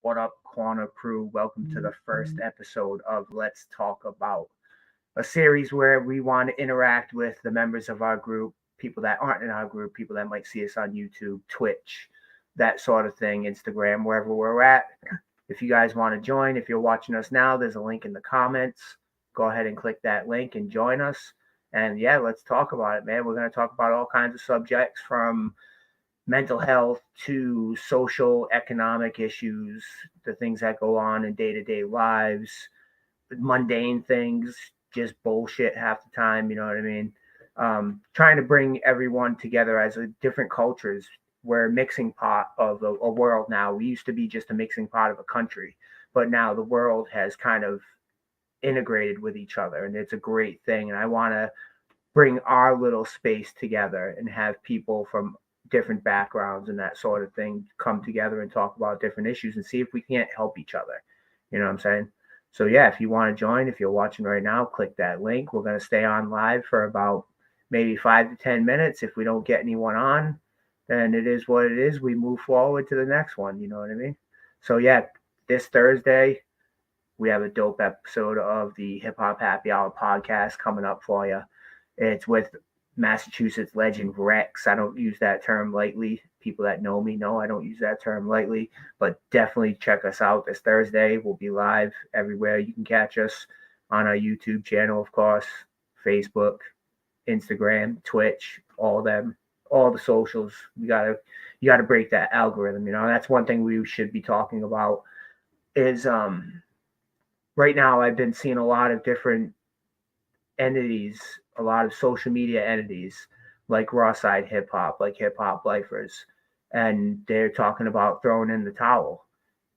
What up, Corner Crew? Welcome to the first episode of Let's Talk About, a series where we want to interact with the members of our group, people that aren't in our group, people that might see us on YouTube, Twitch, that sort of thing, Instagram, wherever we're at. If you guys want to join, if you're watching us now, there's a link in the comments. Go ahead and click that link and join us. And yeah, let's talk about it, man. We're going to talk about all kinds of subjects from mental health to social, economic issues, the things that go on in day-to-day lives, mundane things, just bullshit half the time, you know what I mean? Trying to bring everyone together as different cultures. We're a mixing pot of a world now. We used to be just a mixing pot of a country, but now the world has kind of integrated with each other, and it's a great thing. And I want to bring our little space together and have people from different backgrounds and that sort of thing come together and talk about different issues and see if we can't help each other. You know what I'm saying? So yeah, if you want to join, if you're watching right now, click that link. We're going to stay on live for about maybe 5 to 10 minutes. If we don't get anyone on, then it is what it is. We move forward to the next one. You know what I mean? So yeah, this Thursday, we have a dope episode of the Hip Hop Happy Hour podcast coming up for you. It's with Massachusetts legend Rex. I don't use that term lightly. People that know me know I don't use that term lightly, but definitely check us out this Thursday. We'll be live everywhere. You can catch us on our YouTube channel, of course, Facebook, Instagram, Twitch, all them, all the socials. You gotta break that algorithm. You know, that's one thing we should be talking about is right now I've been seeing a lot of different entities, a lot of social media entities like Raw Side Hip Hop, like Hip Hop Lifers, and they're talking about throwing in the towel.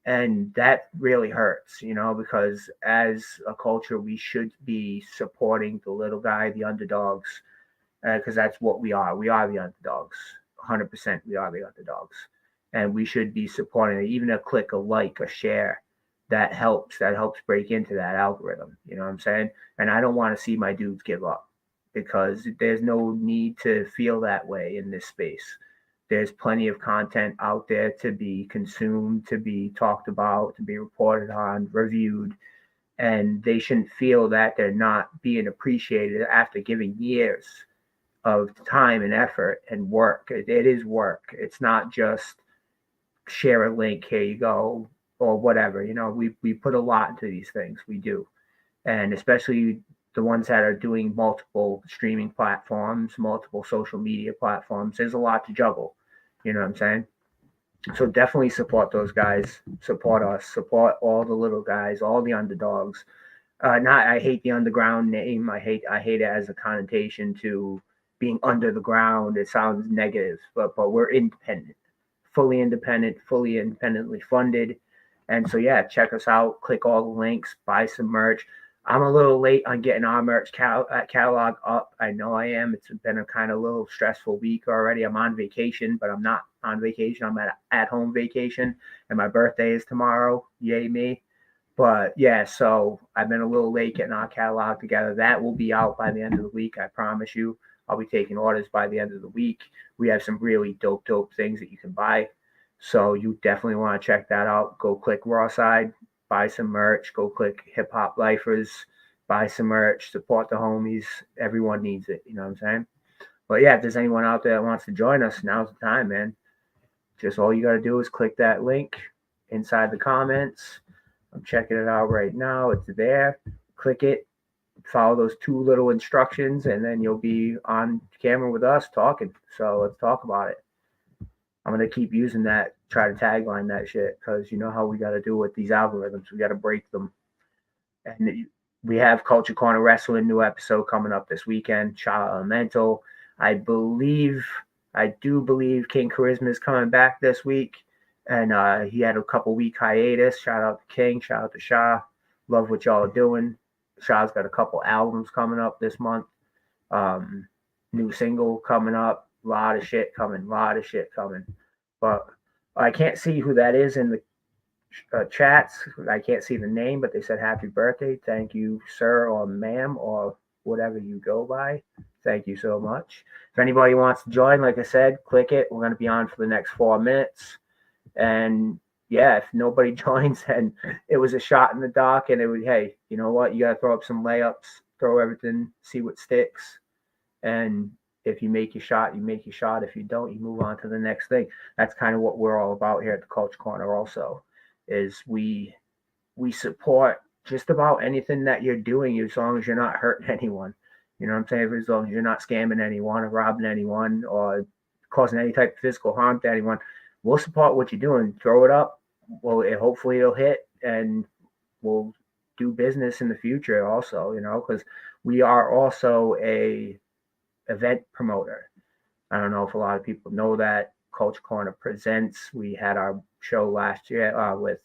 And that really hurts, you know, because as a culture, we should be supporting the little guy, the underdogs, because that's what we are. We are the underdogs. 100% we are the underdogs. And we should be supporting it. Even a click, a like, a share, that helps break into that algorithm. You know what I'm saying? And I don't want to see my dudes give up, because there's no need to feel that way in this space. There's plenty of content out there to be consumed, to be talked about, to be reported on, reviewed, and they shouldn't feel that they're not being appreciated after giving years of time and effort and work. It is work. It's not just share a link, here you go, or whatever. You know, we put a lot into these things. We do. And especially the ones that are doing multiple streaming platforms, multiple social media platforms, there's a lot to juggle. You know what I'm saying? So definitely support those guys. Support us. Support all the little guys, all the underdogs. I hate the underground name. I hate it as a connotation to being under the ground. It sounds negative, but we're independent, fully independently funded. And so, yeah, check us out. Click all the links. Buy some merch. I'm a little late on getting our merch catalog up. I know I am. It's been a kind of little stressful week already. I'm on vacation, but I'm not on vacation. I'm at home vacation, and my birthday is tomorrow. Yay me. But, yeah, so I've been a little late getting our catalog together. That will be out by the end of the week, I promise you. I'll be taking orders by the end of the week. We have some really dope things that you can buy. So you definitely want to check that out. Go click Raw Side, buy some merch. Go click Hip Hop Lifers, buy some merch, support the homies. Everyone needs it. You know what I'm saying? But yeah, if there's anyone out there that wants to join us, now's the time, man. Just all you got to do is click that link inside the comments. I'm checking it out right now. It's there. Click it. Follow those 2 little instructions, and then you'll be on camera with us talking. So let's talk about it. I'm going to keep using that, try to tagline that shit, because you know how we got to do with these algorithms. We got to break them. And we have Culture Corner Wrestling, new episode coming up this weekend. Child Elemental. I do believe King Charisma is coming back this week. And he had a couple week hiatus. Shout out to King. Shout out to Shah. Love what y'all are doing. Shah's got a couple albums coming up this month. New single coming up. A lot of shit coming. But I can't see who that is in the chats. I can't see the name, but they said happy birthday. Thank you, sir or ma'am, or whatever you go by. Thank you so much. If anybody wants to join, like I said, click it. We're going to be on for the next 4 minutes. And yeah, if nobody joins, then it was a shot in the dark, and it would, hey, you know what? You got to throw up some layups, throw everything, see what sticks, and if you make your shot, you make your shot. If you don't, you move on to the next thing. That's kind of what we're all about here at the Culture Corner. Also, is we support just about anything that you're doing as long as you're not hurting anyone. You know what I'm saying? As long as you're not scamming anyone or robbing anyone or causing any type of physical harm to anyone, we'll support what you're doing. Throw it up. Well, hopefully it'll hit, and we'll do business in the future also, because we are also a event promoter. I don't know if a lot of people know that. Culture Corner Presents. We had our show last year with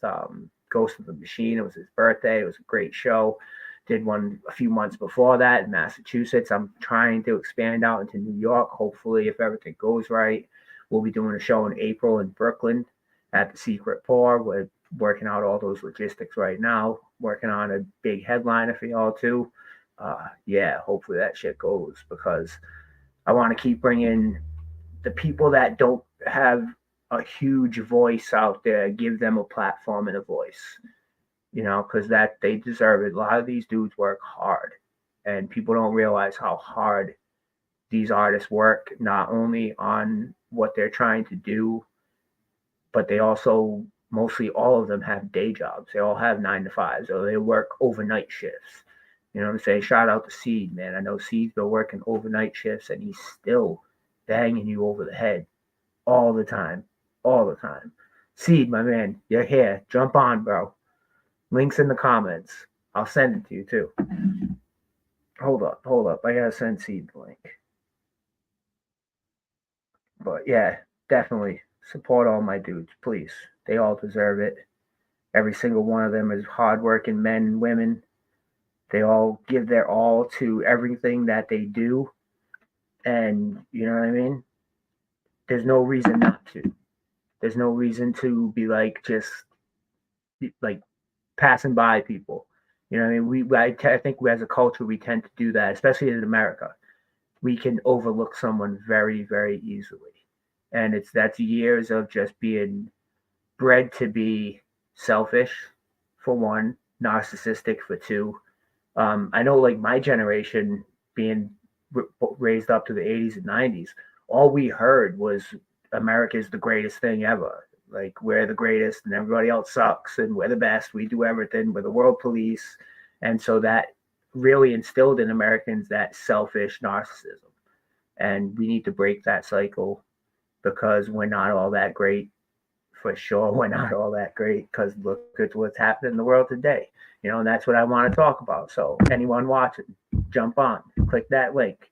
Ghost of the Machine. It was his birthday. It was a great show. Did one a few months before that in Massachusetts. I'm trying to expand out into New York. Hopefully, if everything goes right, we'll be doing a show in April in Brooklyn at the Secret Pour. We're working out all those logistics right now. Working on a big headliner for y'all too. Yeah, hopefully that shit goes, because I want to keep bringing the people that don't have a huge voice out there, give them a platform and a voice, because that they deserve it. A lot of these dudes work hard, and people don't realize how hard these artists work, not only on what they're trying to do, but they also, mostly all of them, have day jobs. They all have 9 to 5s, or they work overnight shifts. You know what I'm saying? Shout out to Seed, man. I know Seed's been working overnight shifts, and he's still banging you over the head all the time. All the time. Seed, my man, you're here. Jump on, bro. Links in the comments. I'll send it to you, too. Hold up. I gotta send Seed the link. But yeah, definitely support all my dudes, please. They all deserve it. Every single one of them is hardworking men and women. They all give their all to everything that they do. And you know what I mean? There's no reason not to. There's no reason to be like just like passing by people. You know what I mean? I think we, as a culture, we tend to do that, especially in America. We can overlook someone very, very easily. And that's years of just being bred to be selfish, for one, narcissistic, for two. I know, like, my generation, being raised up to the 80s and 90s, all we heard was America's the greatest thing ever. Like, we're the greatest and everybody else sucks and we're the best. We do everything. We're the world police. And so that really instilled in Americans that selfish narcissism. And we need to break that cycle, because we're not all that great. For sure, we're not all that great, because look at what's happening in the world today. And that's what I want to talk about. So anyone watching, jump on, click that link.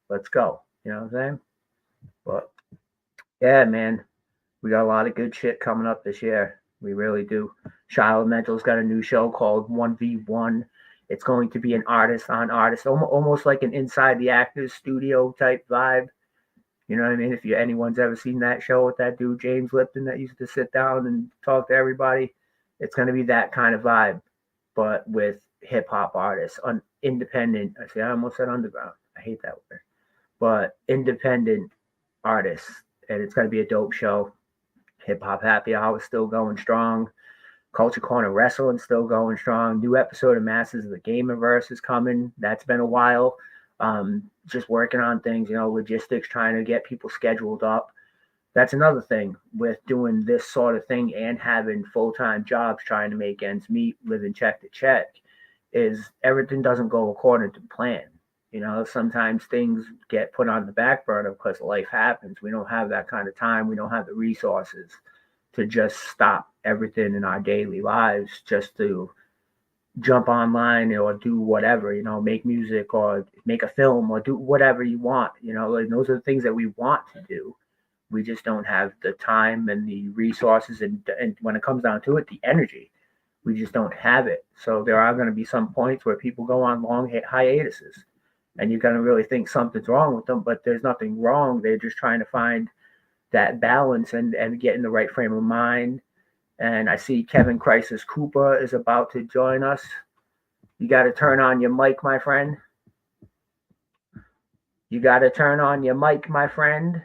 Let's go. You know what I'm saying? But yeah, man, we got a lot of good shit coming up this year. We really do. Charlotte Mental's got a new show called 1v1. It's going to be an artist on artist, almost like an Inside the Actors studio type vibe. You know what I mean? If anyone's ever seen that show with that dude, James Lipton, that used to sit down and talk to everybody, it's going to be that kind of vibe, but with hip hop artists, independent. I almost said underground. I hate that word, but independent artists. And it's going to be a dope show. Hip Hop Happy Hour is still going strong. Culture Corner Wrestling still going strong. New episode of Masters of the Gamerverse is coming. That's been a while. Just working on things, logistics, trying to get people scheduled up. That's another thing with doing this sort of thing and having full-time jobs, trying to make ends meet, living check to check, is everything doesn't go according to plan. Sometimes things get put on the back burner because life happens. We don't have that kind of time. We don't have the resources to just stop everything in our daily lives just to jump online or do whatever, make music or make a film or do whatever you want. Like, those are the things that we want to do. We just don't have the time and the resources, and when it comes down to it, the energy. We just don't have it. So there are going to be some points where people go on long hiatuses, and you're going to really think something's wrong with them, but there's nothing wrong. They're just trying to find that balance and get in the right frame of mind. And I see Kevin Crisis Cooper is about to join us. You got to turn on your mic, my friend. You got to turn on your mic, my friend.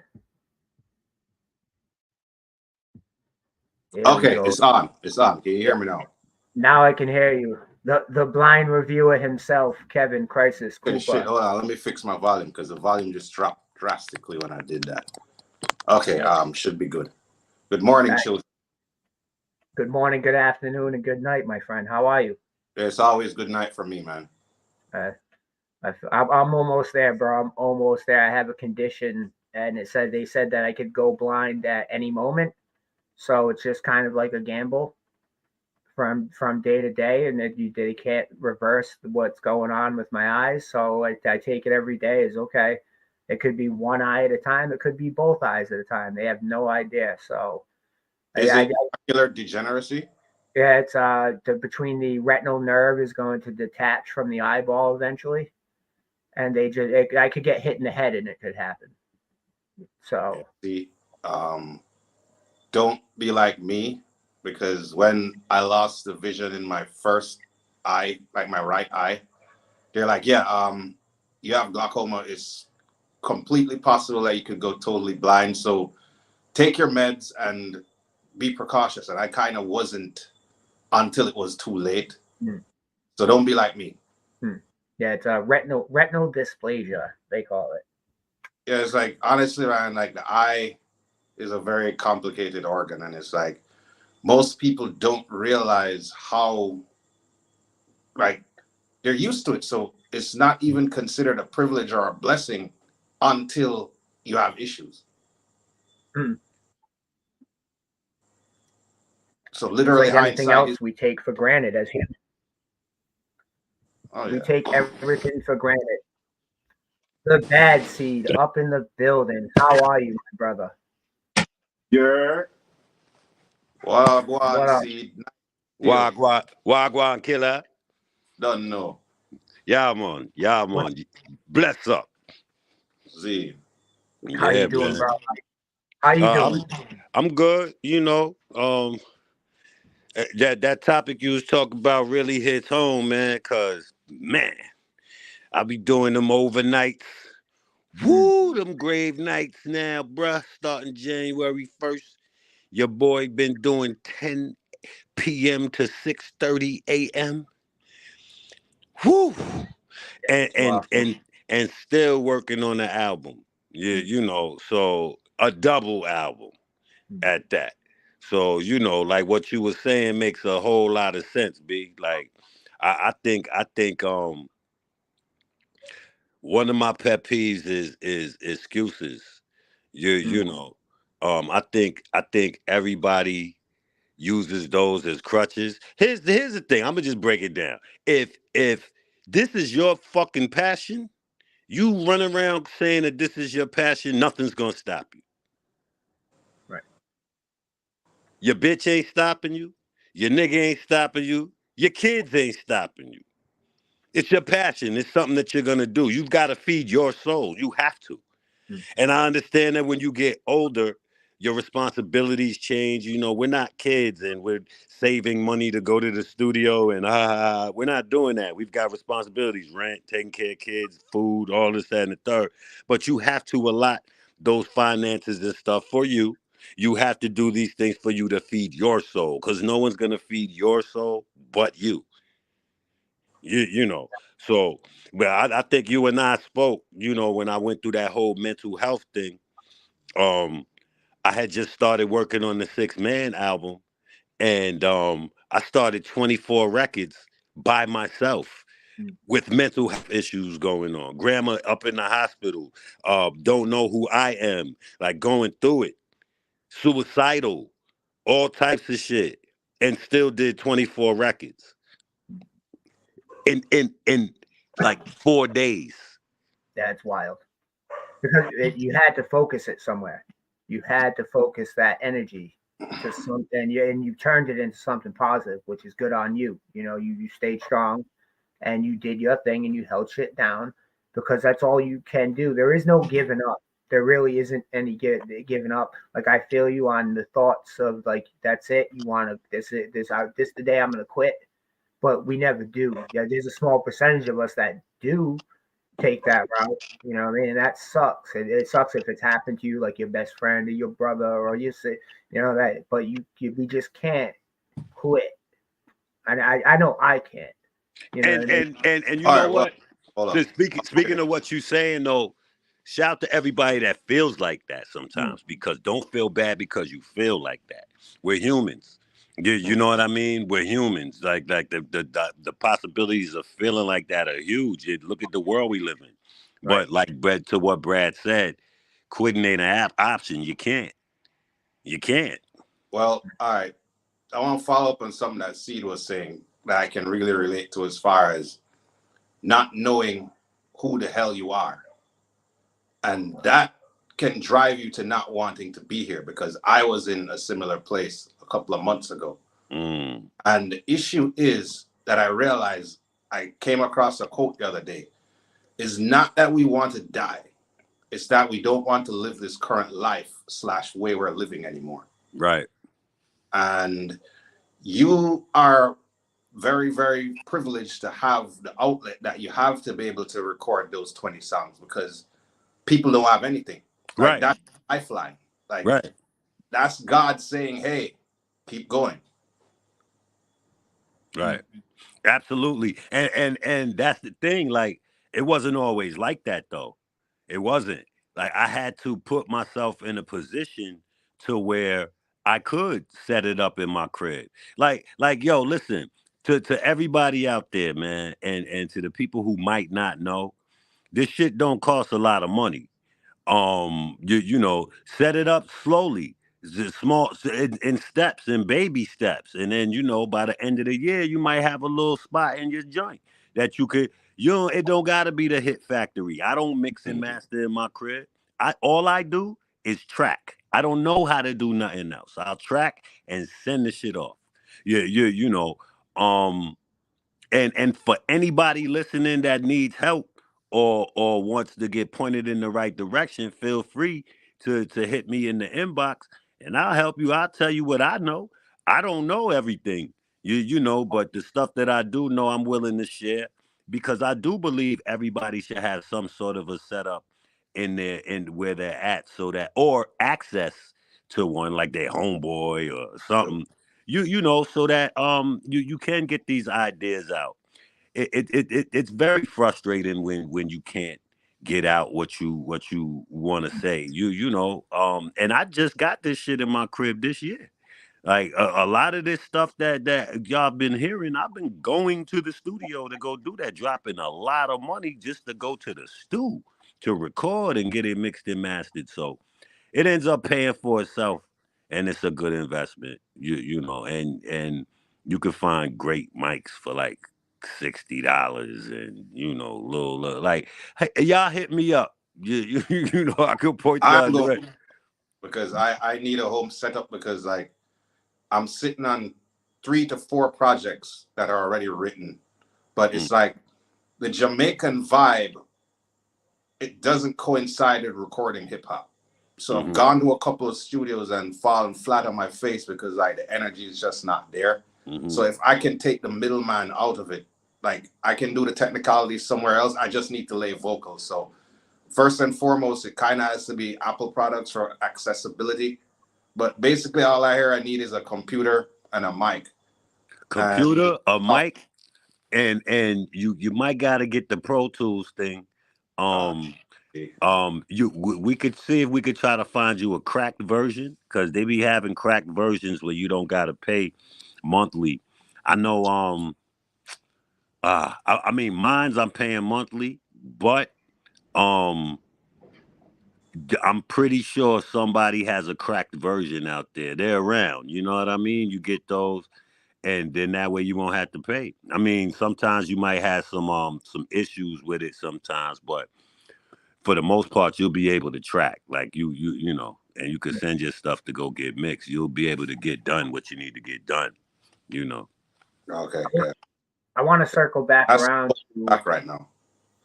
Here we Okay, go. it's on. It's on. Can you hear me now? Now I can hear you. The blind reviewer himself, Kevin Crisis Okay, shit. Cooper. Hold on. Let me fix my volume because the volume just dropped drastically when I did that. Okay, should be good. Good morning, That, children. good morning, good afternoon, and good night, my friend. How are you? It's always good night for me, man. Uh, I'm almost there, bro. I'm almost there. I have a condition, and they said that I could go blind at any moment. So it's just kind of like a gamble from day to day, and that they can't reverse what's going on with my eyes. So I take it every day as okay. It could be one eye at a time. It could be both eyes at a time. They have no idea. So Is I it macular degeneracy? yeah, it's between the retinal nerve is going to detach from the eyeball eventually, and I could get hit in the head and it could happen. So See, um, don't be like me because when I lost the vision in my first eye, like my right eye, they're like, yeah, you have glaucoma. It's completely possible that you could go totally blind. So take your meds and be precautious. And I kind of wasn't until it was too late. hmm, So don't be like me. hmm. Yeah, it's retinal dysplasia they call it. Yeah, it's like honestly, man, like the eye is a very complicated organ, and it's like most people don't realize how like they're used to it. So it's not even considered a privilege or a blessing until you have issues. Hmm. So It's literally like anything hindsight is else we take for granted as humans. oh We yeah. take everything for granted. The bad seed up in the building. How are you, my brother? Yeah. Wagwan What up? seed still Wagwan, Wagwan killer. don't know. Yeah, man. Yeah, What? man. Bless up. See. How you Yeah, doing, man. bro? How you Uh, doing? I'm good. That topic you was talking about really hits home, man. Cause man, I be doing them overnights. Mm, Woo, them grave nights now, bruh. Starting January 1st. Your boy been doing 10 p.m. to 6:30 a.m. Woo. and it's and rough. and and still working on the album. Yeah, Mm, so a double album mm, at that. So like what you were saying makes a whole lot of sense, B. Like, I think one of my pet peeves is excuses. You mm, you know, I think everybody uses those as crutches. Here's the thing. I'm gonna just break it down. If this is your fucking passion, you run around saying that this is your passion, nothing's gonna stop you. right. Your bitch ain't stopping you. Your nigga ain't stopping you. Your kids ain't stopping you. It's your passion. It's something that you're gonna do. You've got to feed your soul. You have to. Mm, And I understand that when you get older, your responsibilities change. We're not kids and we're saving money to go to the studio and we're not doing that. We've got responsibilities, rent, taking care of kids, food, all this, that, and the third. But you have to allot those finances and stuff for you. You have to do these things for you to feed your soul because no one's gonna feed your soul but you. You know. So, but I think you and I spoke, when I went through that whole mental health thing. um I had just started working on the Six Man album, and I started 24 records by myself mm, with mental health issues going on. Grandma up in the hospital, don't know who I am, like going through it, suicidal, all types of shit, and still did 24 records in like 4 days. That's wild. Because you had to focus it somewhere. You had to focus that energy to something, and you turned it into something positive, which is good on you. You stayed strong and you did your thing and you held shit down because that's all you can do. There is no giving up. There really isn't any giving up. Like I feel you on the thoughts of like that's it. You want to this the day I'm gonna quit, but we never do. Yeah, there's a small percentage of us that do, take that route. You know what I mean? And that sucks. It sucks if it's happened to you, like your best friend or your brother, or you say, you know that. But we just can't quit. And I know I can't. You know what I mean? And you All know right, well, what? hold So on. speaking of what you're saying though, shout to everybody that feels like that sometimes, because don't feel bad because you feel like that. We're humans. You know what I mean? We're humans. Like the possibilities of feeling like that are huge. Look at the world we live in. Right. But like Brad, to what Brad said, quitting ain't an option. You can't. You can't. Well, all right. I want to follow up on something that Seed was saying that I can really relate to as far as not knowing who the hell you are. And that can drive you to not wanting to be here, because I was in a similar place a couple of months ago. Mm, And the issue is that I realized, I came across a quote the other day, is not that we want to die. It's that we don't want to live this current life / way we're living anymore. right. And you are very, very privileged to have the outlet that you have to be able to record those 20 songs, because people don't have anything. Like, Right. that's lifeline. Like, Right. that's God saying, hey, keep going. Right. Absolutely. And that's the thing. Like, it wasn't always like that though. It wasn't. Like, I had to put myself in a position to where I could set it up in my crib. Like, yo, listen, to everybody out there, man, and to the people who might not know, this shit don't cost a lot of money. You know, set it up slowly, small, in steps, in baby steps, and then, you know, by the end of the year you might have a little spot in your joint that you could, you know, it don't got to be the hit factory. I don't mix and master in my crib. All I do is track. I don't know how to do nothing else. I'll track and send the shit off. You know, um and for anybody listening that needs help or wants to get pointed in the right direction, feel free to hit me in the inbox, and I'll help you. I'll tell you what I know. I don't know everything, you know, but the stuff that I do know, I'm willing to share, because I do believe everybody should have some sort of a setup in where they're at, so that, or access to one, like their homeboy or something, you know, so that you can get these ideas out. It's very frustrating when you can't get out what you want to say. You know, and I just got this shit in my crib this year. Like a lot of this stuff that y'all been hearing, I've been going to the studio to go do that, dropping a lot of money just to go to the stew to record and get it mixed and mastered. So it ends up paying for itself, and it's a good investment. You know, and you can find great mics for like $60, and, you know, little like, hey, y'all hit me up. You know, I could point y'all I'm going, direct. because I need a home setup, because like I'm sitting on 3 to 4 projects that are already written, but Mm, it's like the Jamaican vibe, it doesn't coincide with recording hip hop. So I've mm-hmm, gone to a couple of studios and fallen flat on my face, because like the energy is just not there. mm-hmm. So if I can take the middleman out of it, like I can do the technicalities somewhere else. I just need to lay vocals. So first and foremost, it kind of has to be Apple products for accessibility. But basically, all I hear I need is a computer and a mic. And Computer, a mic, and you might gotta get the Pro Tools thing. uh, Um, we could see if we could try to find you a cracked version, because they be having cracked versions where you don't gotta pay monthly. I know. I mean, mine's I'm paying monthly, but um, I'm pretty sure somebody has a cracked version out there. They're around. You know what I mean? You get those, and then that way you won't have to pay. I mean, sometimes you might have some issues with it sometimes, but for the most part, you'll be able to track. Like you know, and you can send your stuff to go get mixed. You'll be able to get done what you need to get done. You know. okay, yeah, I want to circle back that's around to back right now.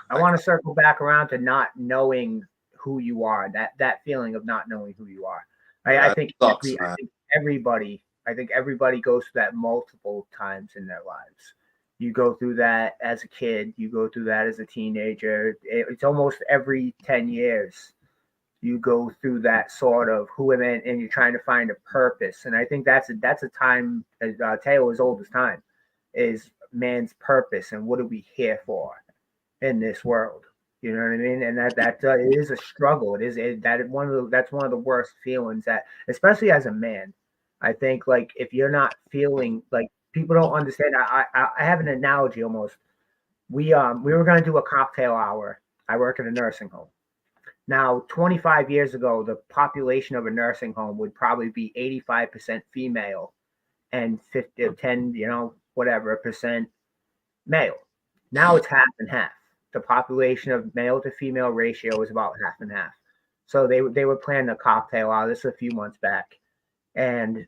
I Like, want to circle back around to not knowing who you are. That feeling of not knowing who you are. I yeah, it think sucks, man. everybody. I think everybody goes through that multiple times in their lives. You go through that as a kid. You go through that as a teenager. It's almost every 10 years you go through that sort of who am I, and you're trying to find a purpose. And I think that's a time, tale as old as time, is man's purpose and what are we here for in this world. You know what I mean? And that it is a struggle. That's one of the worst feelings that, especially as a man, I think like if you're not feeling like people don't understand. I have an analogy almost. We were gonna do a cocktail hour. I work in a nursing home. Now, 25 years ago, the population of a nursing home would probably be 85% female and 50, 10, whatever percent male. Now it's half and half. The population of male to female ratio is about half and half. So they were planning a cocktail hour. This was a few months back, and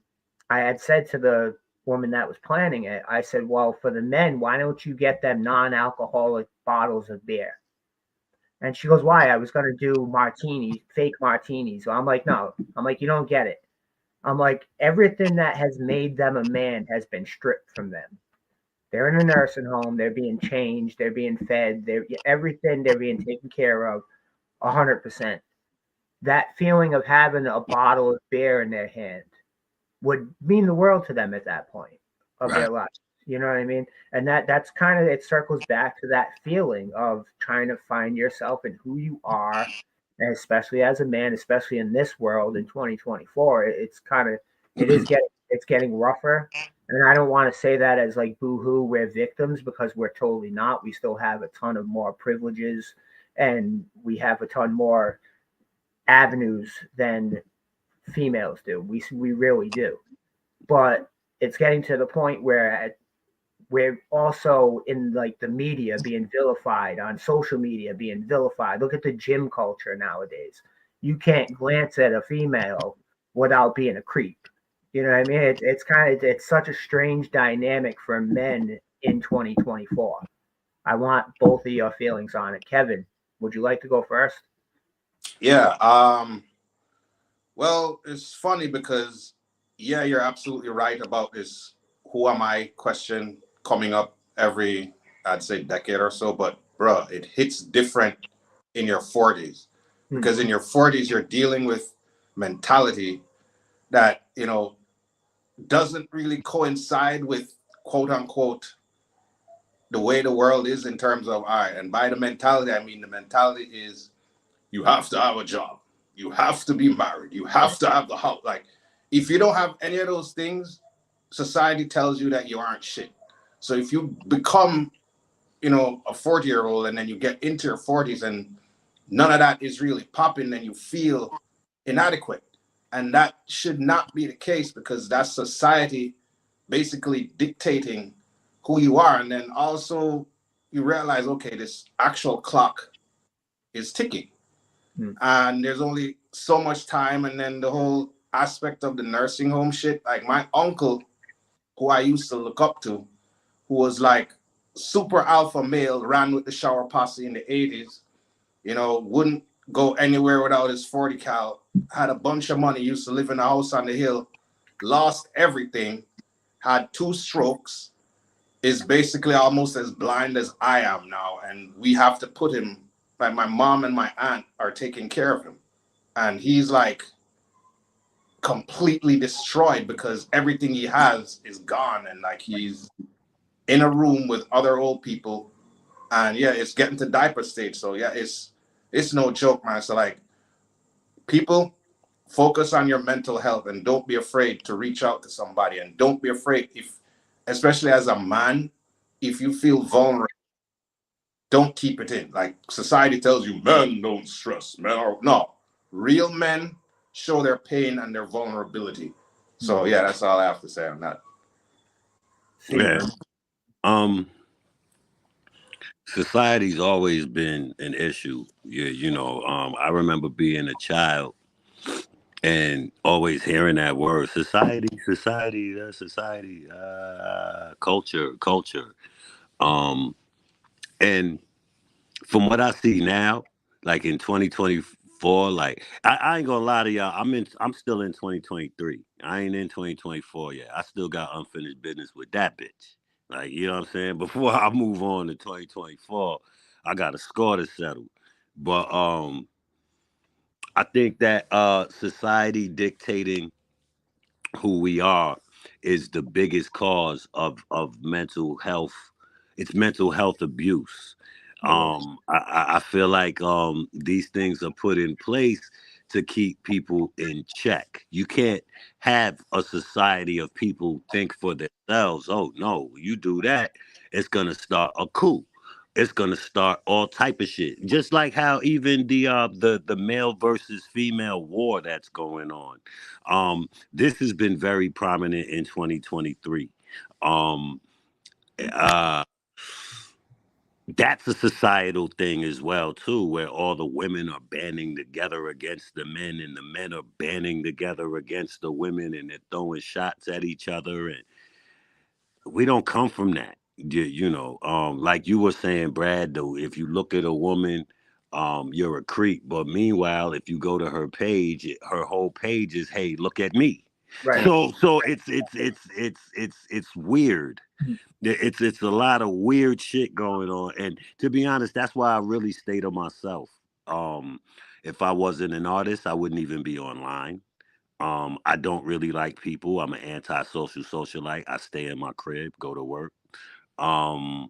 I had said to the woman that was planning it, I said, "Well, for the men, why don't you get them non-alcoholic bottles of beer?" And she goes, "Why?" I was gonna do martinis, fake martinis. So I'm like, "No." I'm like, "You don't get it." I'm like, everything that has made them a man has been stripped from them. They're in a nursing home. They're being changed. They're being fed. They're everything. They're being taken care of 100%. That feeling of having a bottle of beer in their hand would mean the world to them at that point of their Right. life. You know what I mean? And that's kind of, it circles back to that feeling of trying to find yourself and who you are, and especially as a man, especially in this world in 2024. It's kind of, it's getting rougher. And I don't want to say that as like boo-hoo, we're victims, because we're totally not. We still have a ton of more privileges, and we have a ton more avenues than females do. We really do. But it's getting to the point where we're also in like the media being vilified, on social media being vilified. Look at the gym culture nowadays. You can't glance at a female without being a creep. You know what I mean? It's kind of, it's such a strange dynamic for men in 2024. I want both of your feelings on it. Kevin, would you like to go first? Yeah. Well, it's funny because, yeah, you're absolutely right about this "who am I" question coming up every, I'd say, decade or so. But, bruh, it hits different in your 40s, Hmm. because in your 40s, you're dealing with mentality that, doesn't really coincide with, quote unquote, the way the world is in terms of, all right, and by the mentality, I mean the mentality is you have to have a job, you have to be married, you have to have the house. Like, if you don't have any of those things, society tells you that you aren't shit. So if you become, a 40-year-old, and then you get into your 40s and none of that is really popping, then you feel inadequate. And that should not be the case, because that's society basically dictating who you are. And then also you realize, okay, this actual clock is ticking, Hmm. and there's only so much time. And then the whole aspect of the nursing home shit, like my uncle, who I used to look up to, who was like super alpha male, ran with the shower posse in the 80s, wouldn't go anywhere without his 40 cal, had a bunch of money, used to live in a house on the hill, lost everything, had 2 strokes, is basically almost as blind as I am now. And we have to put him, like my mom and my aunt are taking care of him. And he's like completely destroyed because everything he has is gone. And like he's in a room with other old people. And yeah, it's getting to diaper stage. So yeah, it's no joke, man. So like, people, focus on your mental health and don't be afraid to reach out to somebody, and don't be afraid, if especially as a man, if you feel vulnerable, don't keep it in. Like, society tells you men don't stress, men are no, real men show their pain and their vulnerability. Hmm. So yeah, that's all I have to say on that. Yeah. Caesar. Um, Society's always been an issue. I remember being a child and always hearing that word, society, culture. Um, and from what I see now, like in 2024, like I ain't gonna lie to y'all, I'm still in 2023. I ain't in 2024 yet. I still got unfinished business with that bitch. Like, you know what I'm saying? Before I move on to 2024, I got a score to settle. But I think that society dictating who we are is the biggest cause of mental health. It's mental health abuse. It is. I feel like these things are put in place to keep people in check. You can't have a society of people think for themselves. Oh no, you do that, it's gonna start a coup. It's gonna start all type of shit. Just like how even the male versus female war that's going on. This has been very prominent in 2023. Um, uh, that's a societal thing as well too, where all the women are banding together against the men, and the men are banding together against the women, and they're throwing shots at each other. And we don't come from that. Like you were saying, Brad, though, if you look at a woman, you're a creep. But meanwhile, if you go to her page, her whole page is, hey, look at me. Right. So it's weird. It's a lot of weird shit going on. And to be honest, that's why I really stay to myself. Um, if I wasn't an artist, I wouldn't even be online. I don't really like people. I'm an antisocial socialite. I stay in my crib, go to work. Um,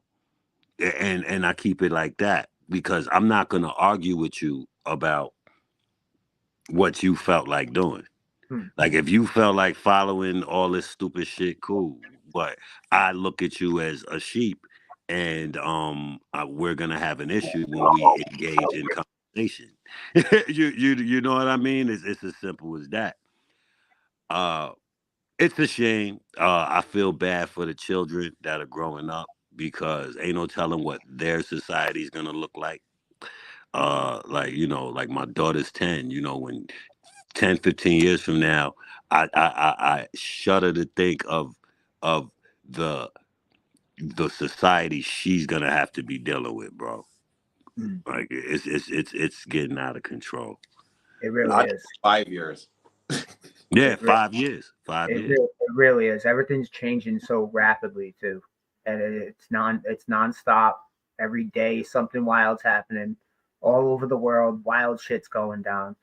and I keep it like that because I'm not gonna argue with you about what you felt like doing. Hmm. Like if you felt like following all this stupid shit, cool. But I look at you as a sheep, and we're gonna have an issue when we engage in conversation. You know what I mean? It's as simple as that. Uh, it's a shame. I feel bad for the children that are growing up because ain't no telling what their society is gonna look like. Like like my daughter's 10. When 10, 15 years from now, I shudder to think of the the society she's gonna have to be dealing with, bro. Hmm. Like it's getting out of control. It really Not is. 5 years. Yeah, It, re- 5 years. 5 years. it really is. Everything's changing so rapidly too, and it's nonstop. Every day something wild's happening all over the world. Wild shit's going down.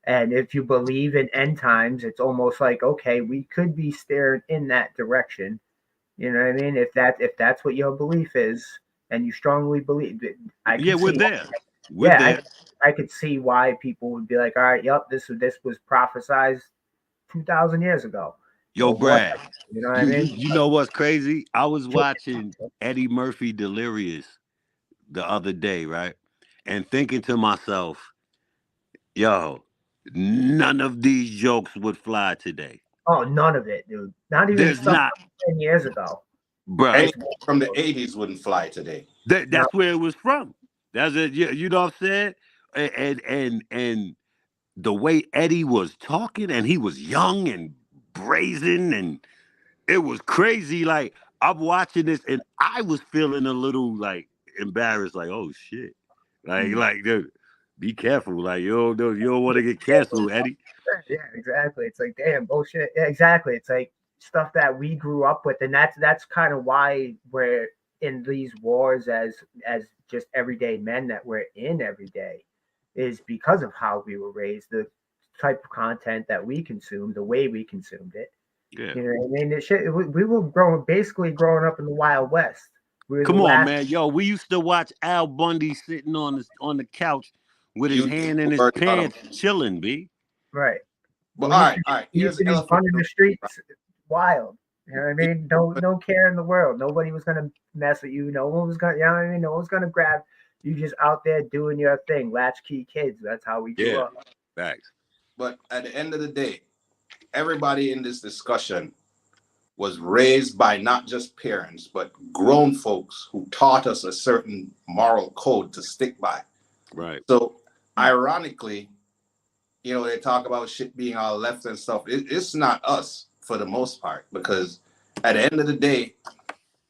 And if you believe in end times, it's almost like okay, we could be steered in that direction. You know what I mean? If that's what your belief is, and you strongly believe it, I Yeah, could we're see. there. We're Yeah, there. I could see why people would be like, all right, yep, this was prophesized 2,000 years ago, Yo, or what? Brad, You know what I you mean? you know what's crazy? I was watching Eddie Murphy Delirious the other day, right? And thinking to myself, yo, none of these jokes would fly today. Oh, none of it, dude. Not even There's stuff not, from 10 years ago. bruh. Anything It's from the 80s wouldn't fly today. no, That's where it was from. That's it. You know what I'm saying? And the way Eddie was talking, and he was young and brazen, and it was crazy. Like I'm watching this, and I was feeling a little like embarrassed. Like, oh shit. mm, Like, dude, be careful. Like, you don't want to get canceled, Eddie. yeah, exactly. It's like, damn, bullshit. Yeah, exactly. It's like stuff that we grew up with, and that's kind of why we're in these wars as just everyday men that we're in every day, is because of how we were raised, the type of content that we consumed, the way we consumed it. Yeah. You know what I mean? We were basically growing up in the Wild West. We were the Come on, last. man. Yo, we used to watch Al Bundy sitting on the couch with his You hand in his word out of. pants, chilling, b. Right. But We all right. used Here's to the just elephant. run in the streets wild. You know what I mean? No care in the world. Nobody was gonna mess with you. No one was gonna, you know what I mean? No one's gonna grab you, just out there doing your thing. Latchkey kids. That's how we grew Yeah, up. facts. But at the end of the day, everybody in this discussion was raised by not just parents, but grown folks who taught us a certain moral code to stick by. Right. So, ironically, they talk about shit being all left and stuff. It's not us for the most part, because at the end of the day,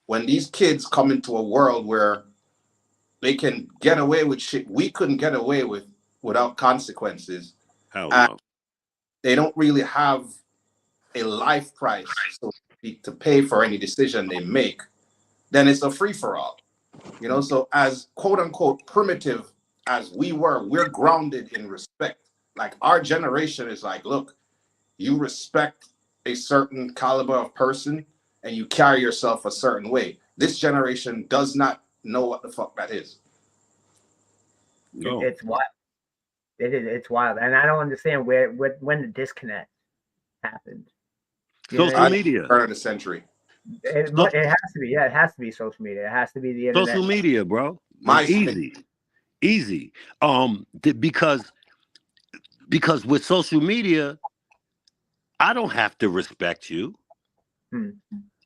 when these kids come into a world where they can get away with shit we couldn't get away with without consequences, Hell and no. they don't really have a life price, so to speak, to pay for any decision they make, then it's a free for all. You know, so as quote unquote primitive as we were, we're grounded in respect. Like our generation is like, look, you respect a certain caliber of person and you carry yourself a certain way. This generation does not know what the fuck that is. No. It's wild. It's wild, and I don't understand when the disconnect happened. Social media. Turn of the century. It has to be. Yeah, it has to be social media. It has to be the internet. Social media, bro. MySpace. Easy. Because with social media, I don't have to respect you.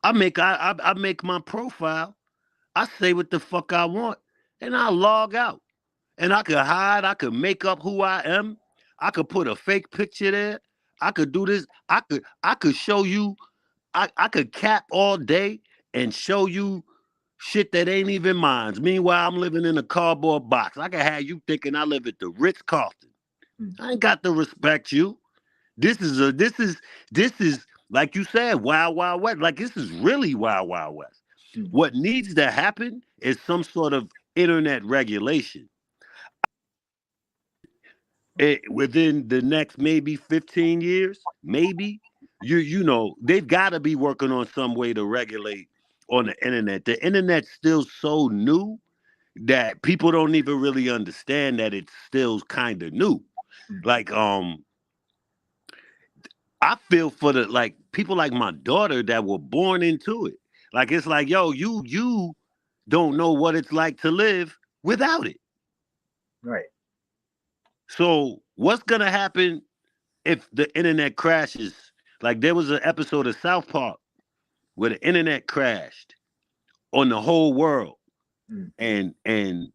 I make my profile. I say what the fuck I want, and I log out. And I could hide. I could make up who I am. I could put a fake picture there. I could do this. I could show you. I could cap all day and show you shit that ain't even mine. Meanwhile, I'm living in a cardboard box. I could have you thinking I live at the Ritz-Carlton. I ain't got to respect you. This is like you said, Wild Wild West. Like this is really Wild Wild West. What needs to happen is some sort of internet regulation. Within the next maybe 15 years, maybe you know they've got to be working on some way to regulate on the internet. The internet's still so new that people don't even really understand that it's still kind of new. Like I feel for the like people like my daughter that were born into it. Like it's like, yo, you don't know what it's like to live without it. Right. So what's gonna happen if the internet crashes? Like there was an episode of South Park where the internet crashed on the whole world. And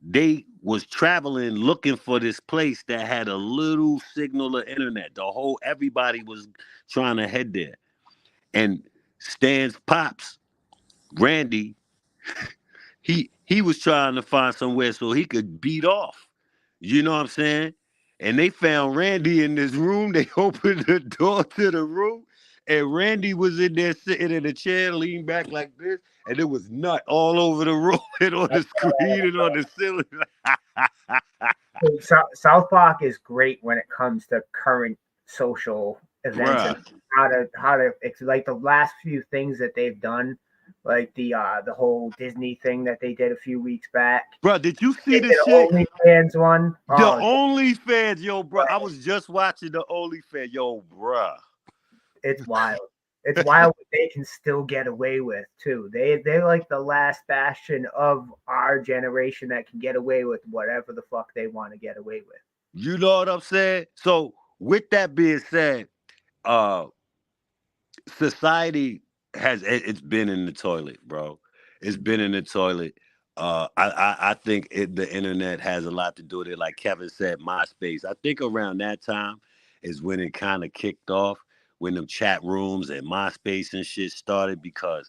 they was traveling looking for this place that had a little signal of internet. Everybody was trying to head there. And Stan's pops, Randy, he was trying to find somewhere so he could beat off. You know what I'm saying? And they found Randy in this room. They opened the door to the room, and Randy was in there sitting in a chair, leaned back like this, and it was nut all over the room and on the screen and on the ceiling. South Park is great when it comes to current social events and how to it's like the last few things that they've done, like the whole Disney thing that they did a few weeks back. Bro, did you see this shit? shit? OnlyFans one. The OnlyFans, yo, bro. I was just watching the OnlyFans, yo, bro. It's wild. It's wild what they can still get away with too. They're like the last bastion of our generation that can get away with whatever the fuck they want to get away with. You know what I'm saying? So with that being said, society it's been in the toilet, bro. It's been in the toilet. I think the internet has a lot to do with it. Like Kevin said, MySpace. I think around that time is when it kind of kicked off, when them chat rooms and MySpace and shit started, because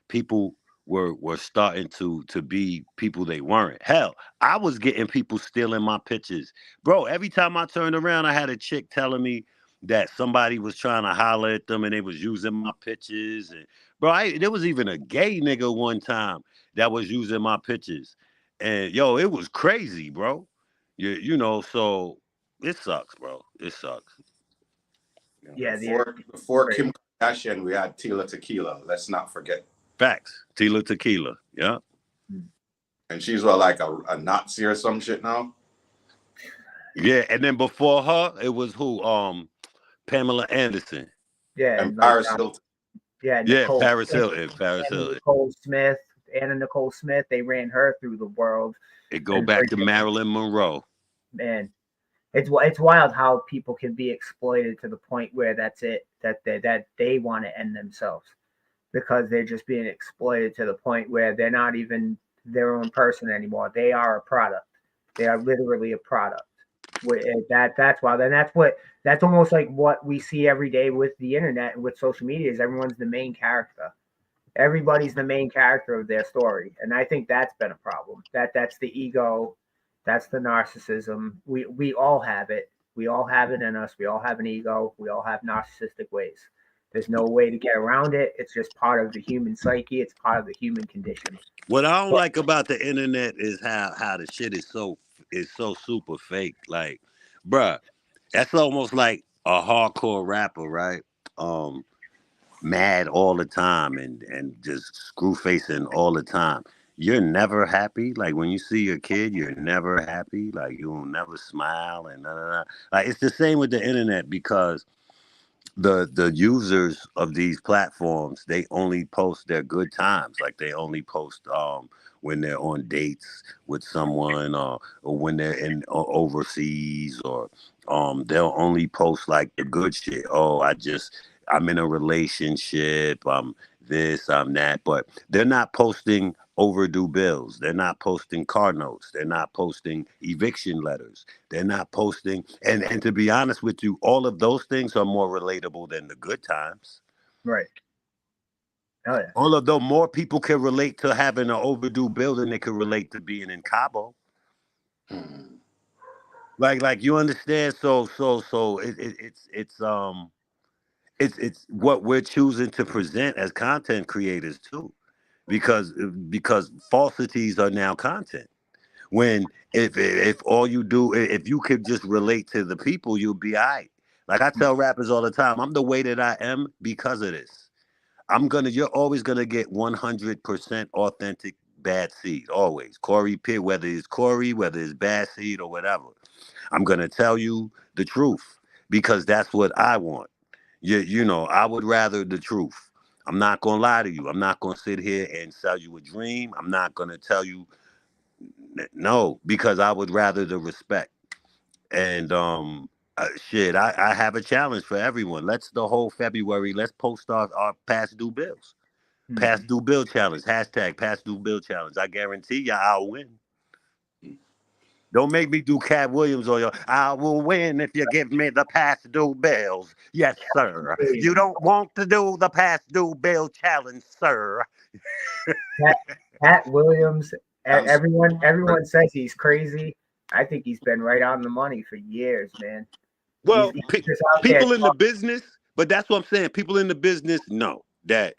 people were starting to be people they weren't. Hell, I was getting people stealing my pictures. Bro, every time I turned around, I had a chick telling me that somebody was trying to holler at them and they was using my pictures. And bro, there was even a gay nigga one time that was using my pictures. And yo, it was crazy, bro. You know, so it sucks, bro. It sucks. Yeah, before Kim Kardashian, we had Tila Tequila. Let's not forget. Facts. Tila Tequila. Yeah. And she's like a Nazi or some shit now. Yeah, and then before her, it was who? Pamela Anderson. Yeah, and Paris Hilton. Paris Hilton. Anna Nicole Smith. They ran her through the world. It go back to Marilyn Monroe. Man, it's wild how people can be exploited to the point where that's it. That they want to end themselves because they're just being exploited to the point where they're not even their own person anymore. They are a product. They are literally a product. That's wild, and that's almost like what we see every day with the internet and with social media is everyone's the main character. Everybody's the main character of their story, and I think that's been a problem. That's the ego, that's the narcissism. We all have it. We all have it in us. We all have an ego. We all have narcissistic ways. There's no way to get around it. It's just part of the human psyche. It's part of the human condition. What I don't But like about the internet is how the shit is so super fake. Like, bruh, that's almost like a hardcore rapper, right? Um, Mad all the time and just screw facing all the time. You're never happy. Like when you see your kid, you're never happy. Like you'll never smile and da, da, da. Like it's the same with the internet because the users of these platforms, they only post their good times. Like they only post when they're on dates with someone, or when they're in overseas, or they'll only post like the good shit. Oh, I'm in a relationship, I'm this, I'm that. But they're not posting overdue bills, they're not posting car notes, they're not posting eviction letters, they're not posting, and to be honest with you, all of those things are more relatable than the good times. right. Oh yeah. Although more people can relate to having an overdue bill than they can relate to being in Cabo. Hmm. Like you understand? So it's what we're choosing to present as content creators too, because falsities are now content. When if all you do, if you could just relate to the people, you'll be all right. Like I tell rappers all the time, I'm the way that I am because of this. You're always gonna get 100% authentic bad seed, always. Corey Pitt, whether it's Corey, whether it's bad seed or whatever, I'm gonna tell you the truth because that's what I want. I would rather the truth. I'm not gonna lie to you. I'm not gonna sit here and sell you a dream. I'm not gonna tell you no, because I would rather the respect. And shit, I have a challenge for everyone. Let's the whole February, let's post our past due bills. Past due bill challenge. Hashtag past due bill challenge. I guarantee you I'll win. Don't make me do Cat Williams or your I will win if you give me the past due bills. Yes, sir. You don't want to do the past due bill challenge, sir. Pat, Pat Williams. Sounds Everyone says he's crazy. I think he's been right on the money for years, man. Well, He's just out there people in the talking. business, but that's what I'm saying. People in the business know that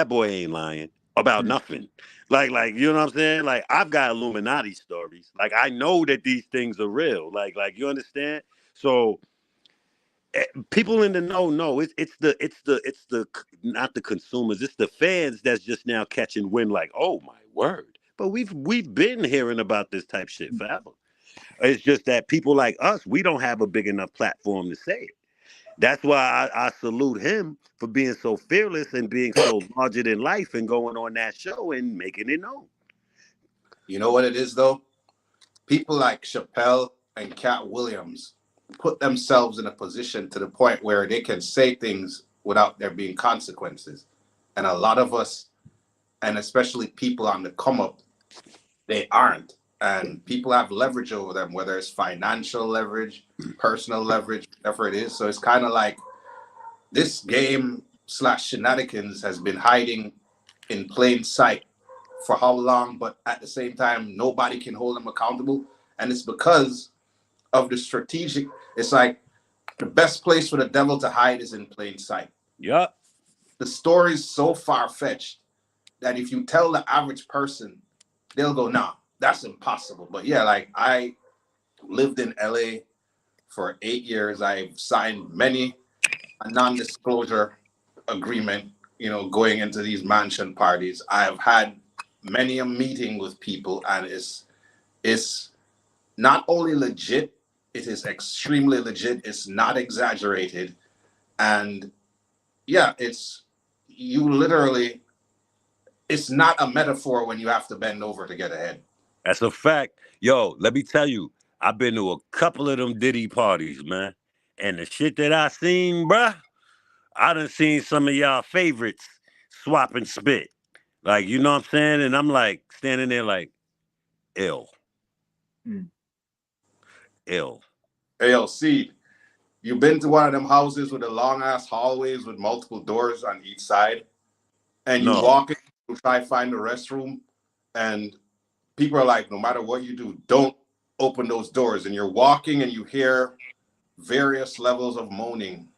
boy ain't lying about nothing. Like you know what I'm saying? Like I've got Illuminati stories. Like I know that these things are real. Like you understand? So people in the know. It's the not the consumers. It's the fans that's just now catching wind. Like oh my word! But we've been hearing about this type shit forever. It's just that people like us, we don't have a big enough platform to say it. That's why I salute him for being so fearless and being so larger than life and going on that show and making it known. You know what it is though? People like Chappelle and Cat Williams put themselves in a position to the point where they can say things without there being consequences. And a lot of us, and especially people on the come up, they aren't. And people have leverage over them, whether it's financial leverage, personal leverage, whatever it is. So it's kind of like this game slash shenanigans has been hiding in plain sight for how long, but at the same time, nobody can hold them accountable. And it's because of the strategic, it's like the best place for the devil to hide is in plain sight. Yup. The story is so far fetched that if you tell the average person, they'll go, nah, that's impossible. But yeah, like I lived in LA for 8 years. I've signed many a non-disclosure agreement, going into these mansion parties. I've had many a meeting with people, and it's not only legit, it is extremely legit. It's not exaggerated. And yeah, you literally, it's not a metaphor when you have to bend over to get ahead. That's a fact. Yo, let me tell you, I've been to a couple of them Diddy parties, man. And the shit that I seen, bruh, I done seen some of y'all favorites swap and spit. Like, you know what I'm saying? And I'm like standing there like, ill, Mm. ill. ALC, you've been to one of them houses with the long ass hallways with multiple doors on each side, and you No. walk in to try to find the restroom, and people are like, no matter what you do, don't open those doors. And you're walking and you hear various levels of moaning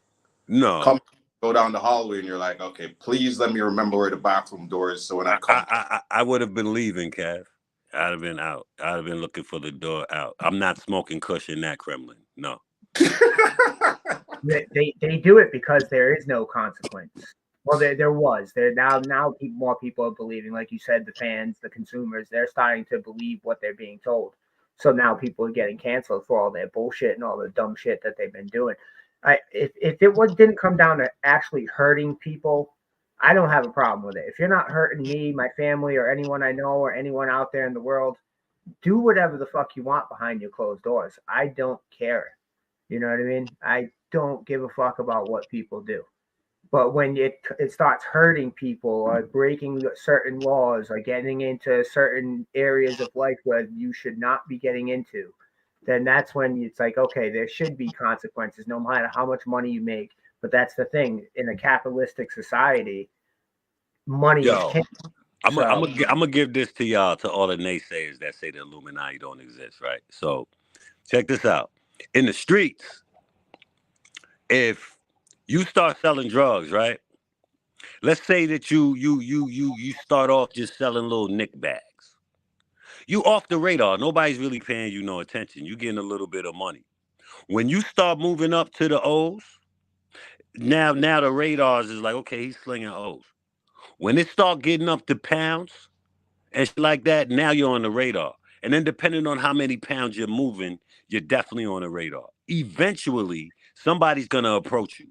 No. coming go down the hallway and you're like, okay, please let me remember where the bathroom door is so when I come. I would have been leaving, Cav. I'd have been out. I'd have been looking for the door out. I'm not smoking Kush in that Kremlin. No. They do it because there is no consequence. Well, there was. There now more people are believing, like you said, the fans, the consumers, they're starting to believe what they're being told. So now people are getting canceled for all their bullshit and all the dumb shit that they've been doing. If it didn't come down to actually hurting people, I don't have a problem with it. If you're not hurting me, my family, or anyone I know, or anyone out there in the world, do whatever the fuck you want behind your closed doors. I don't care. You know what I mean? I don't give a fuck about what people do. But when it starts hurting people or breaking certain laws or getting into certain areas of life where you should not be getting into, then that's when it's like, okay, there should be consequences no matter how much money you make. But that's the thing. In a capitalistic society, money is Yo, king. I'm So gonna give this to y'all, to all the naysayers that say the Illuminati don't exist, right? So check this out. In the streets, if you start selling drugs, right? Let's say that you start off just selling little nick bags. You off the radar. Nobody's really paying you no attention. You getting a little bit of money. When you start moving up to the O's, now the radars is like, okay, he's slinging O's. When it start getting up to pounds and shit like that, now you're on the radar. And then depending on how many pounds you're moving, you're definitely on the radar. Eventually, somebody's gonna approach you.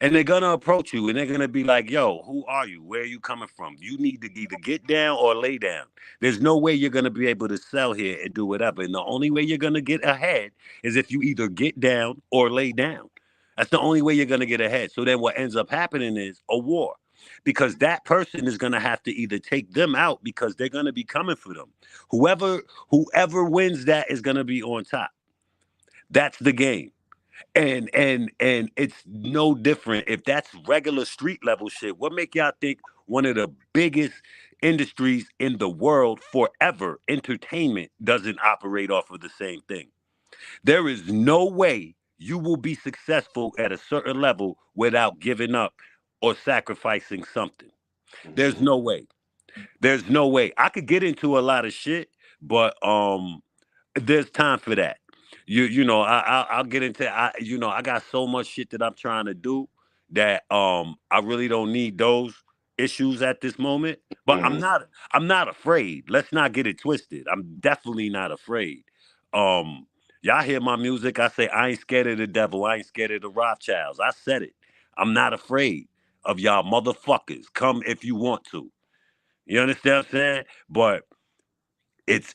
And they're gonna approach you and they're gonna be like, yo, who are you? Where are you coming from? You need to either get down or lay down. There's no way you're gonna be able to sell here and do whatever. And the only way you're gonna get ahead is if you either get down or lay down. That's the only way you're gonna get ahead. So then what ends up happening is a war. Because that person is gonna have to either take them out because they're gonna be coming for them. Whoever wins that is gonna be on top. That's the game. And it's no different if that's regular street level shit. What make y'all think one of the biggest industries in the world forever, entertainment, doesn't operate off of the same thing? There is no way you will be successful at a certain level without giving up or sacrificing something. There's no way. There's no way. I could get into a lot of shit, but there's time for that. I'll get into I got so much shit that I'm trying to do that I really don't need those issues at this moment. But I'm not afraid. Let's not get it twisted. I'm definitely not afraid. Um y'all hear my music, I say I ain't scared of the devil, I ain't scared of the Rothschilds. I said it. I'm not afraid of y'all motherfuckers. Come if you want to. You understand what I'm saying? But it's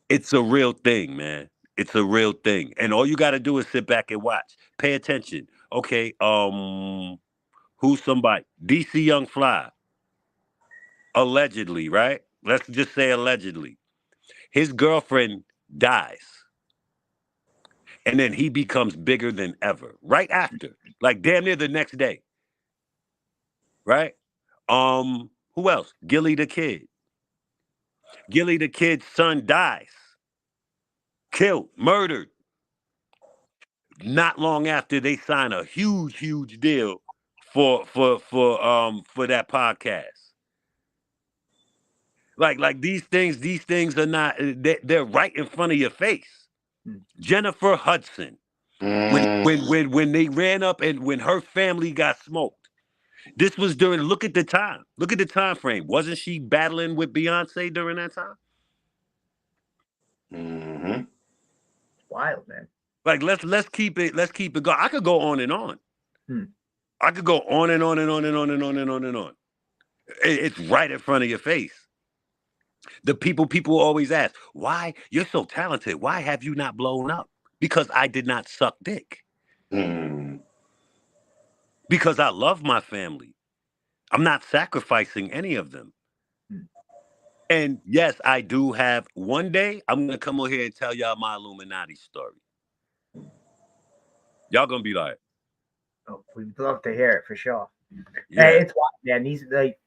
it's a real thing, man. It's a real thing. And all you gotta do is sit back and watch. Pay attention. Okay, who's somebody? DC Young Fly. Allegedly, right? Let's just say allegedly. His girlfriend dies. And then he becomes bigger than ever. Right after. Like damn near the next day. Right? Who else? Gilly the Kid. Gilly the Kid's son dies. Killed, murdered. Not long after they sign a huge deal for that podcast. Like these things are not, they're right in front of your face. Jennifer Hudson, when they ran up and when her family got smoked, this was during, look at the time frame. Wasn't she battling with Beyonce during that time? wild, man. Like let's keep it going. I could go on and on. Hmm. I could go on and on and on and on and on and on and on. It's right in front of your face. The people always ask, why you're so talented? Why have you not blown up? Because I did not suck dick. Because I love my family. I'm not sacrificing any of them. And yes, I do have, one day I'm gonna come on here and tell y'all my Illuminati story. Y'all gonna be like, Oh, we'd love to hear it for sure. yeah. It's wild, man. These like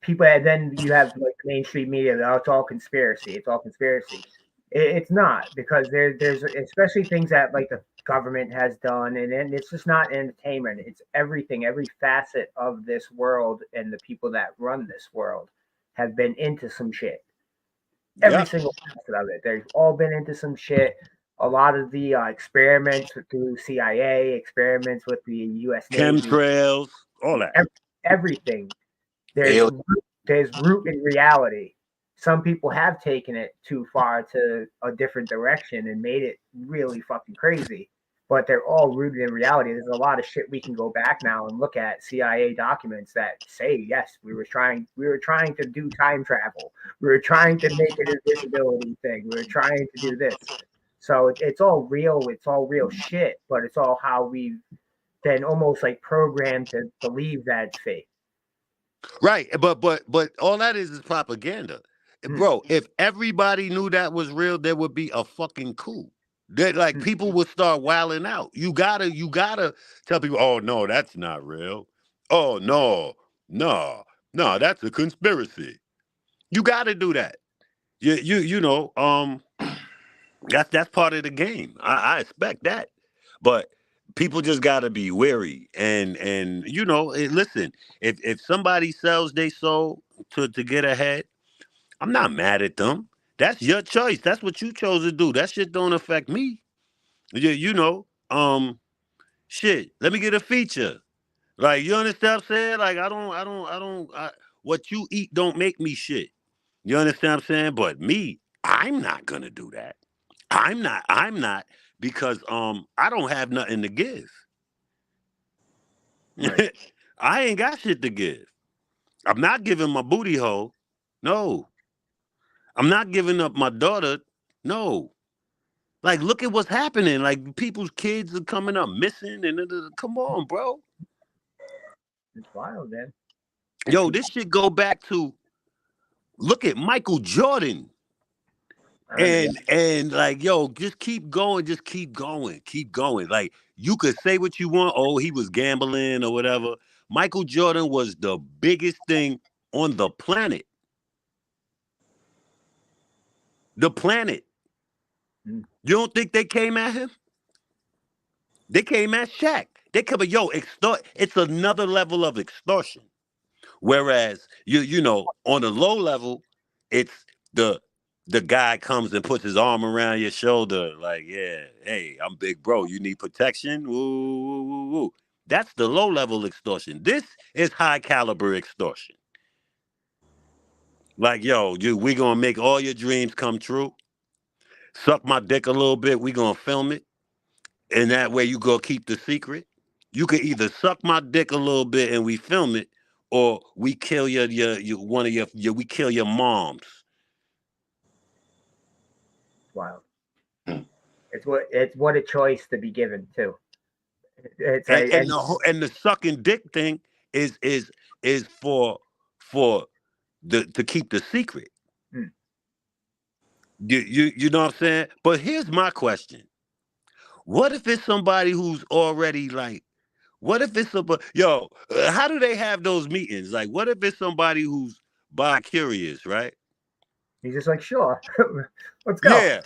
people, and then you have like mainstream media. It's all conspiracy. It's all conspiracy. It's not, because there's especially things that like the government has done, and it's just not entertainment. It's everything. Every facet of this world and the people that run this world have been into some shit. Every Yeah. single facet of it. They've all been into some shit. A lot of the experiments through CIA, experiments with the U.S. Navy, Chemtrails, all that. everything. There's Ale- there's root in reality. Some people have taken it too far to a different direction and made it really fucking crazy. But they're all rooted in reality. There's a lot of shit we can go back now and look at CIA documents that say yes, we were trying to do time travel. We were trying to make an invisibility thing. We were trying to do this. So it's all real. It's all real shit. But it's all how we've been almost like programmed to believe that it's fake. Right, but all that is propaganda, Hmm. bro. If everybody knew that was real, there would be a fucking coup. That like Hmm. people would start wilding out. You gotta tell people, oh no, that's not real. Oh no, no, no, that's a conspiracy. You gotta do that. You know, that's part of the game. I expect that, but people just gotta be wary and listen. If somebody sells their soul to get ahead, I'm not mad at them. That's your choice. That's what you chose to do. That shit don't affect me. You know, shit. Let me get a feature. Like you understand what I'm saying? Like what you eat don't make me shit. You understand what I'm saying? But me, I'm not gonna do that. I'm not because I don't have nothing to give. Right. I ain't got shit to give. I'm not giving my booty hole. No. I'm not giving up my daughter. No. Like look at what's happening. Like people's kids are coming up missing and come on, bro. It's wild, man. Yo, this shit go back to look at Michael Jordan. Yeah. And like, yo, just keep going, keep going. Like you could say what you want. Oh, he was gambling or whatever. Michael Jordan was the biggest thing on the planet. The planet. Mm. You don't think they came at him? They came at Shaq. They come, yo, extort. It's another level of extortion. Whereas you know, on the low level, it's the the guy comes and puts his arm around your shoulder, like, yeah, hey, I'm big bro. You need protection? Woo, woo, woo, woo. That's the low level extortion. This is high caliber extortion. Like, yo, we gonna make all your dreams come true. Suck my dick a little bit. We gonna film it, and that way you go keep the secret. You could either suck my dick a little bit and we film it, or we kill your one of your we kill your moms. Wild. Hmm. It's what a choice to be given too. It's And like and and the sucking dick thing is for the to keep the secret. mm, You know what I'm saying? But here's my question: what if it's somebody who's already like? What if it's somebody? Yo, how do they have those meetings? Like, what if it's somebody who's bi curious, right? he's just like, sure, let's go. Yeah,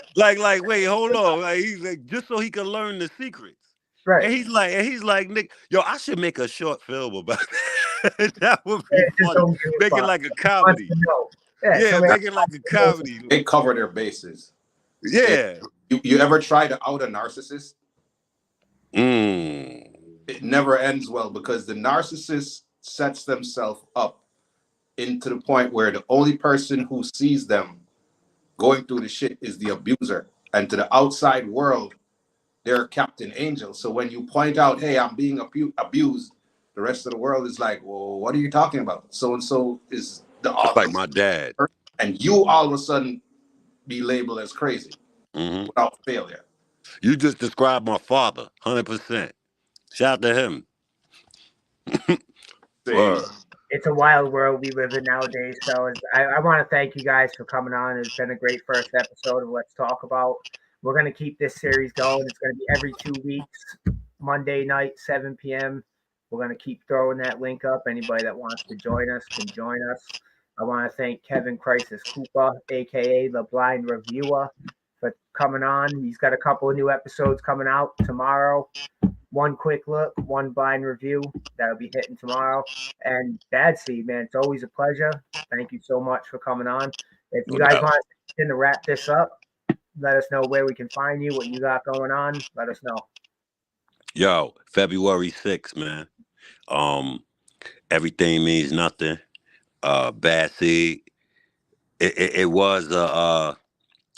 wait, hold on. Like, he's like, just so he can learn the secrets. Right. And he's like, Nick, yo, I should make a short film about that. That would be Just funny. don't give a Make it fuck. like a He wants comedy. to know. Yeah. Yeah, Somebody make it like a else. comedy. they cover their bases. And Yeah. you ever try to out a narcissist? Mm. It never ends well because the narcissist sets themselves up into the point where the only person who sees them going through the shit is the abuser. And to the outside world, they're Captain Angel. So when you point out, hey, I'm being abused, the rest of the world is like, well, what are you talking about? So and so is the It's like awesome my dad. person. And you all of a sudden be labeled as crazy Hmm. without failure. You just described my father, 100%. Shout out to him. Same. Word. It's a wild world we live in nowadays, fellas. I want to thank you guys for coming on. It's been a great first episode of Let's Talk About. We're going to keep this series going. It's going to be every 2 weeks, Monday night, 7 p.m. We're going to keep throwing that link up. Anybody that wants to join us can join us. I want to thank Kevin Crisis Cooper, aka the Blind Reviewer, for coming on. He's got a couple of new episodes coming out tomorrow. One quick look, one blind review that'll be hitting tomorrow. And Bad Seed, man, it's always a pleasure. Thank you so much for coming on. If you No guys doubt. want to wrap this up, let us know where we can find you, what you got going on. Let us know. Yo, February 6th, man. Everything means nothing. Bad Seed. It was a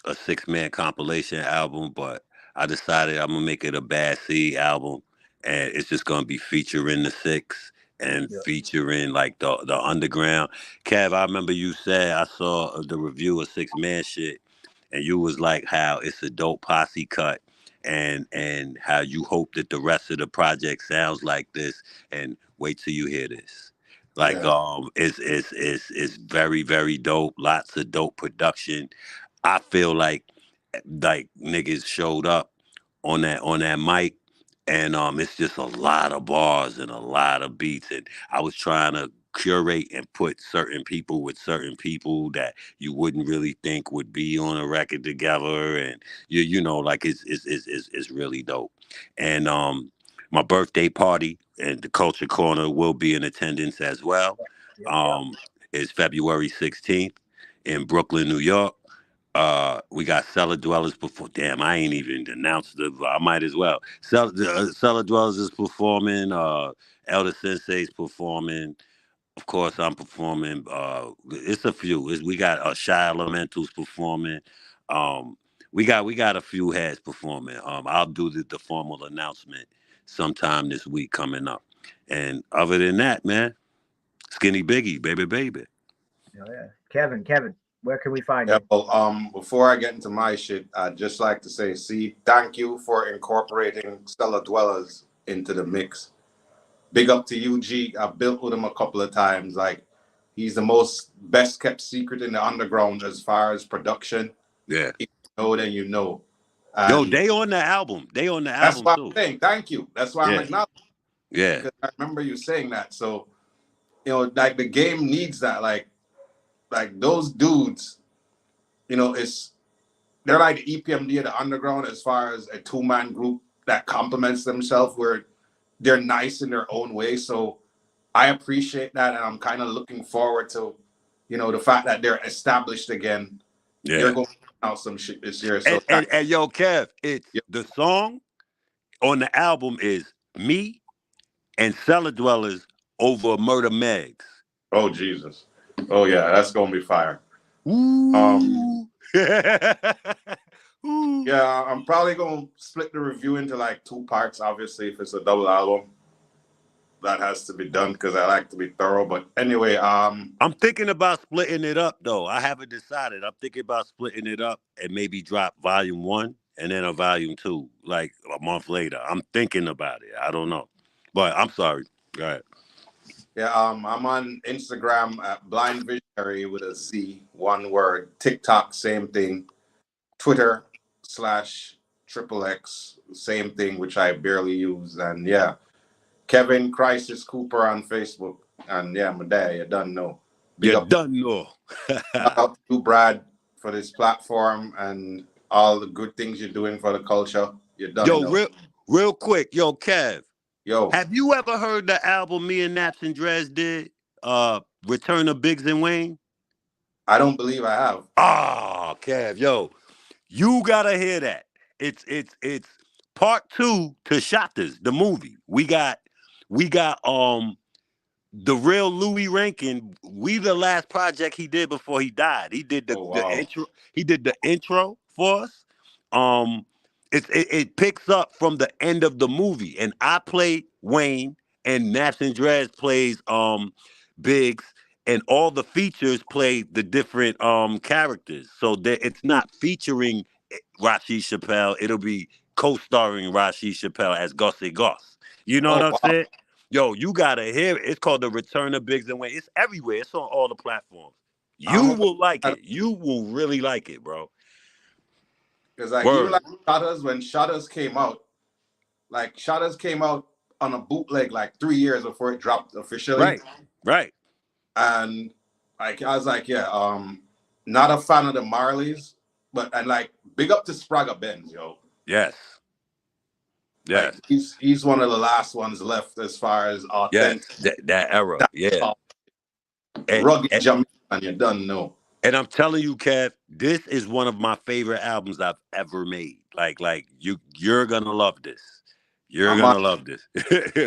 6-man compilation album, but I decided I'm gonna make it a Bad Seed album, and it's just gonna be featuring the Six and Yeah. featuring like the underground. Kev, I remember you said I saw the review of 6-man shit, and you was like how it's a dope posse cut, and how you hope that the rest of the project sounds like this, and wait till you hear this. Like Yeah. it's very very dope. Lots of dope production. I feel like niggas showed up on that mic, and it's just a lot of bars and a lot of beats, and I was trying to curate and put certain people with certain people that you wouldn't really think would be on a record together, and you know like it's really dope. And my birthday party and the Culture Corner will be in attendance as well. Yeah. It's February 16th in Brooklyn, New York. We got Cellar Dwellers before. Damn, I ain't even announced the. I might as well. Cellar Dwellers is performing. Elder Sensei's performing. Of course, I'm performing. It's a few. We got Shy Elementals performing. Um, we got a few heads performing. I'll do the formal announcement sometime this week coming up. And other than that, man, Skinny Biggie, baby, baby. Oh, yeah. Kevin, where can we find Yeah, you? well, before I get into my shit, I'd just like to say, see, thank you for incorporating Stellar Dwellers into the mix. Big up to you, G. I've built with him a couple of times. Like, he's the most best kept secret in the underground as far as production. Yeah. If you know, then you know. Yo, And they on the album. They on the that's album why too. I'm saying thank you. That's why I'm Yeah. acknowledging, Yeah. because I remember you saying that. So, like the game needs that. Like those dudes, they're like the EPMD of the underground as far as a 2-man group that complements themselves, where they're nice in their own way. So I appreciate that, and I'm kind of looking forward to, the fact that they're established again. Yeah. They're going to put out some shit this year. So And yo, Kev, it's yeah. the song on the album is me and Cellar Dwellers over Murder Megs. Oh Jesus. Oh yeah, that's gonna be fire. Ooh. Ooh. Yeah, I'm probably gonna split the review into like 2 parts. Obviously, if it's a double album, that has to be done because I like to be thorough. But anyway, I'm thinking about splitting it up though. I haven't decided. I'm thinking about splitting it up and maybe drop volume 1 and then a volume 2 like a month later. I'm thinking about it. I don't know. But I'm sorry. Go ahead. yeah, I'm on Instagram at Blind Visionary with a Z, one word. TikTok, same thing. Twitter /XXX, same thing, which I barely use. And yeah, Kevin Crisis Cooper on Facebook. And yeah, my dad, you done know. Big You up. done know. Shout out to you, Brad, for this platform and all the good things you're doing for the culture. You done Yo, know. real quick, yo, Kev. Yo, Have you ever heard the album me and Naps and Drez did? Return of Biggs and Wayne? I don't believe I have. Ah, Kev, yo, you gotta hear that. It's part 2 to Shotters, the movie. We got the real Louis Rankin. We the last project he did before he died. He did Oh the wow. intro. He did the intro for us. Um, it picks up from the end of the movie, and I play Wayne, and Naps and Drez plays Biggs, and all the features play the different characters. So that it's not featuring Rashid Chappelle. It'll be co-starring Rashid Chappelle as Gussie Goss. You know what Oh I'm wow. saying? Yo, you gotta hear it. It's called The Return of Biggs and Wayne. It's everywhere. It's on all the platforms. You I'm will like it. You will really like it, bro. because like even Word. like Shutters, when Shutters came out on a bootleg like 3 years before it dropped officially. Right. Right. And like I was like, yeah, not a fan of the Marleys, but I like big up to Sprague Benz, yo. Yes. Yes. Like, he's one of the last ones left as far as authentic. Yes. That era. Yeah. Rugged Jamaican, you don't know. And I'm telling you, Kev, this is one of my favorite albums I've ever made. Like you're gonna love this. You're gonna love this.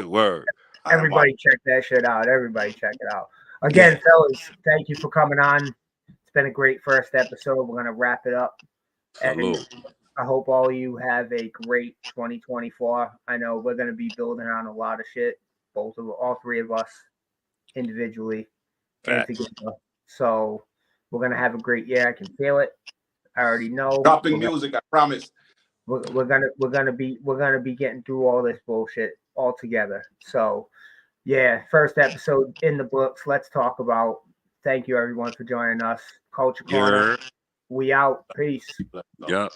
Word. Everybody check that shit out. Everybody check it out. Again, fellas, thank you for coming on. It's been a great first episode. We're gonna wrap it up. Salute. And I hope all of you have a great 2024. I know we're gonna be building on a lot of shit, all three of us individually and together. So we're gonna have a great year. I can feel it. I already know. Dropping music, I promise. We're gonna be getting through all this bullshit all together. So yeah, first episode in the books. Let's talk about. Thank you everyone for joining us. Culture Corner. We out. Peace. Yep.